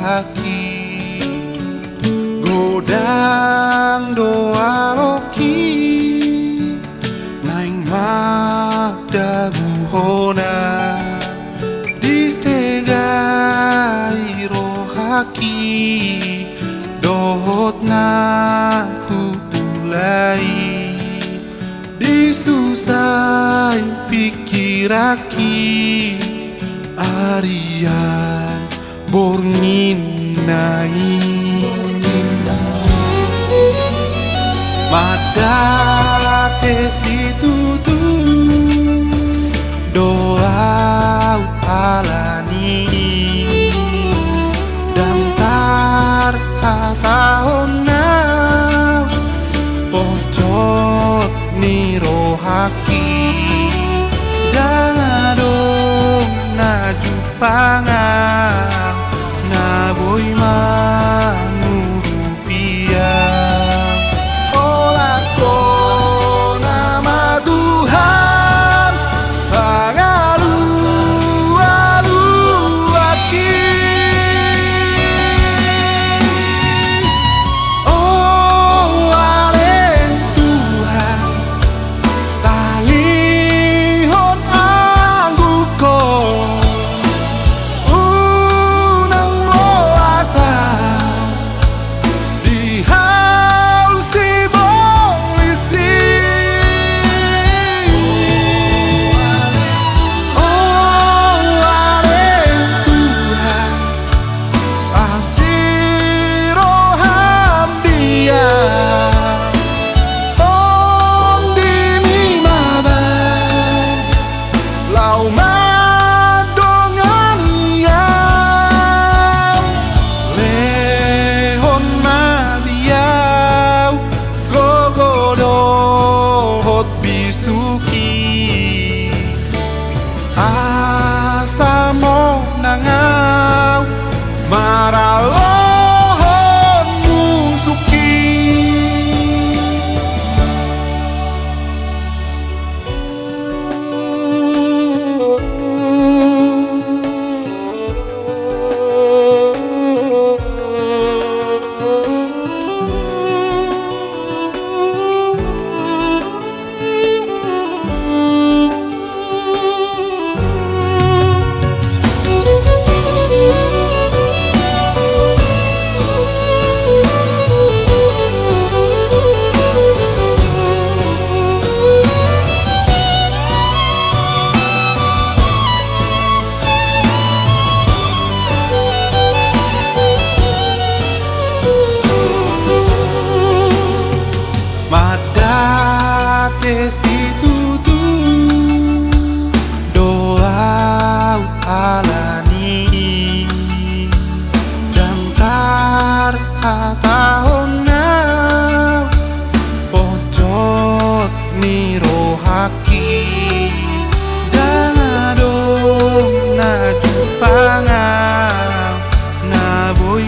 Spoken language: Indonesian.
haki godang doa loki naing magda buhona disegai rohaki dohot na hupulai disusai pikiraki Arian borngin nai madate situ tu doa alani dantar hatahona pojot ni rohaki dangadong naju pangang naboy mangurupiang olako nama Tuhan pangalu-aluaki oh alen Tuhan talihon angguko asamo nangau maralohon musuki madate situ tu doa alani dantar hatahona pojot ni rohaki dangadong naju pangang naboy